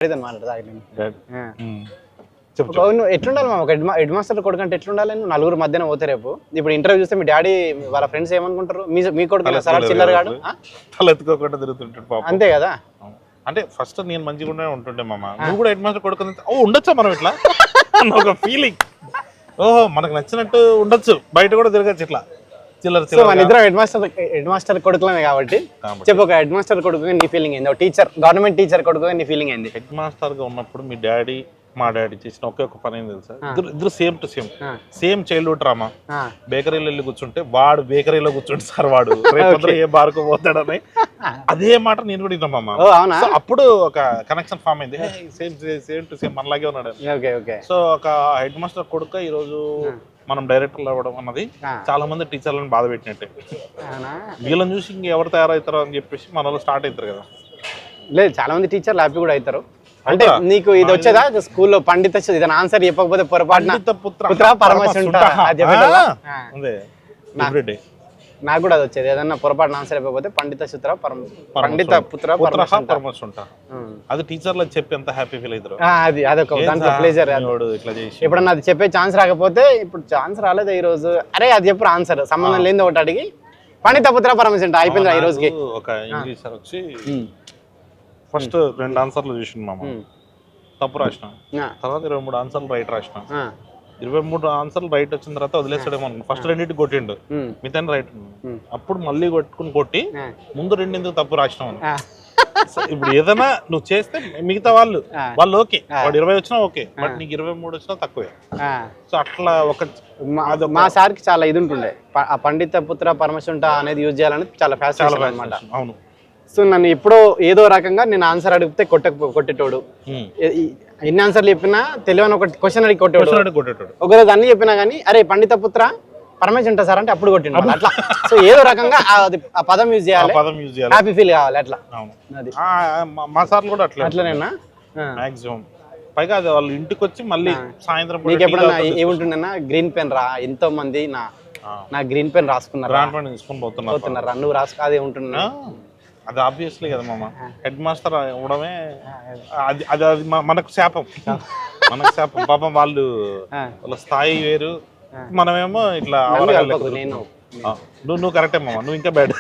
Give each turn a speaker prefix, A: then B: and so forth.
A: ఎట్లుండాలి మా ఒక head master కొడుకు అంటే ఎట్లుండాలి? నువ్వు నలుగురు మధ్యన పోతే రేపు ఇప్పుడు ఇంటర్వ్యూ చూస్తే మీ డాడీ వాళ్ళ ఫ్రెండ్స్ ఏమనుకుంటారు? మీ కొడుకు సార్ చిల్లర గాడు
B: తలెత్తుకోకుండా తిరుగుతుంటాడు
A: అంతే కదా.
B: అంటే ఫస్ట్ నేను మంచిగా ఉంటుండే మామ, నువ్వు కూడా హెడ్ మాస్టర్ కొడుకు ఉండొచ్చా మనం ఇట్లా ఒక ఫీలింగ్. ఓహో మనకు నచ్చినట్టు ఉండొచ్చు, బయట కూడా తిరగచ్చు ఇట్లా చిల్లర.
A: మన ఇద్దరు హెడ్ మాస్టర్ కొడుకులమే కాబట్టి చెప్పు, ఒక హెడ్ మాస్టర్ కొడుకు నీ ఫీలింగ్ ఏంది? టీచర్, గవర్నమెంట్ టీచర్ కొడుకు నీ ఫీలింగ్ ఏంది?
B: హెడ్ మాస్టర్ గా ఉన్నప్పుడు మీ డాడీ మా డాడీ చేసిన ఒకే ఒక పని ఏంది తెలుసా? ఇద్దరు same to same childhood drama. బేకరీలో వెళ్ళి కూర్చుంటే వాడు బేకరీలో కూర్చుంటే సార్ వాడు రేపు ఏ బార్కు పోతాడని అదే మాట నేను కూడా విన్నామమ్మా. అప్పుడు ఒక కనెక్షన్ ఫామ్ అయింది, సేమ్ టు సేమ్ మనలాగే ఉన్నాడు. సో ఒక హెడ్ మాస్టర్ కొడుకు ఈ రోజు మనం డైరెక్టర్లు అవ్వడం అన్నది చాలా మంది టీచర్లను బాధ పెట్టినట్టే. వీళ్ళని చూసి ఇంకెవరు తయారవుతారో అని చెప్పేసి మన వాళ్ళు స్టార్ట్ అవుతారు కదా.
A: లేదు, చాలా మంది టీచర్లు హ్యాపీ కూడా అవుతారు. అంటే నీకు ఇది వచ్చేదా స్కూల్లో పండిత ఇదని ఆన్సర్ చెప్పకపోతే పొరపాటున పుత్ర పరమశుంఠ నాకు కూడా అది వచ్చేది. ఏదన్నా పొరపాటున ఆన్సర్ చెప్పకపోతే పండిత పుత్ర
B: పరమశుంఠ. అది టీచర్లు చెప్పి ఎంత హ్యాపీ ఫీల్ అవుతారు.
A: అది అదొక దాంట్లో ప్లేజర్. ఎప్పుడన్నా అది చెప్పే ఛాన్స్ రాకపోతే, ఇప్పుడు ఛాన్స్ రాలేదు ఈ రోజు, అరే అది చెప్పు ఆన్సర్ సంబంధం లేని ఒకటి అడిగి పండిత పుత్ర పరమశుంఠ అయిపోయింది ఈ రోజుకి.
B: ఒక ఇంగ్లీష్ సార్ వచ్చి ఫస్ట్ 2 ఆన్సర్లు చూసిండు మామ, తప్పు రాసినాం. తర్వాత 23 ఆన్సర్లు రైట్ రాసినాం. 23 ఆన్సర్లు రైట్ వచ్చిన తర్వాత వదిలేసాడేమో అనుకున్నా. ఫస్ట్ 2 కొట్టిండు, మిగతా రైట్. అప్పుడు మళ్ళీ కొట్టి ముందు 2 ఎందుకు తప్పు రాసినాం అని. ఇప్పుడు ఏదైనా నువ్వు చేస్తే మిగతా వాళ్ళు ఓకే, వాడు 20 వచ్చినా ఓకే, బట్ నీకు 23 వచ్చినా తక్కువే. సో అట్లా ఒక
A: మా సార్కి చాలా ఇది ఉంటుండే, ఆ పండిత పుత్ర పరమశుంఠ అనేది యూజ్ చేయాలని చాలా ఫ్యాషన్ అనమాట.
B: అవును.
A: సో నన్ను ఎప్పుడో ఏదో రకంగా నేను ఆన్సర్ అడిగితే కొట్టేటోడు. ఎన్ని ఆన్సర్లు చెప్పినా తెలియని ఒక క్వశ్చన్ అడిగి కొట్టేటోడు. ఒకరోజు అన్ని చెప్పినా కానీ అరే పండిత పుత్ర పరమేశ్వర సార్ అంటే అప్పుడు కొట్టిండు అట్లా. సో ఏదో రకంగా ఆ పదం యూజ్ చేయాలి, హ్యాపీ ఫీల్ కావాలి అట్లా. అది
B: మా సార్లు కూడా
A: అట్లనేనా
B: మాక్సిమం. పైగా అది వాళ్ళు ఇంటికి వచ్చి మళ్ళీ సాయంత్రం
A: నీకు ఎప్పుడన్నా ఏముంటుండన్నా గ్రీన్ పెన్ రా, ఎంతో మంది నా గ్రీన్ పెన్ రాసుకున్నారా నువ్వు రాసుకో అదే ఉంటున్నా.
B: అది ఆబ్వియస్లీ కదా మామ, హెడ్ మాస్టర్ ఇవ్వడమే అది అది అది మనకు శాపం. పాపం వాళ్ళ స్థాయి వేరు, మనమేమో ఇట్లా. నువ్వు కరెక్టే మామ, నువ్వు ఇంకా బ్యాడ్.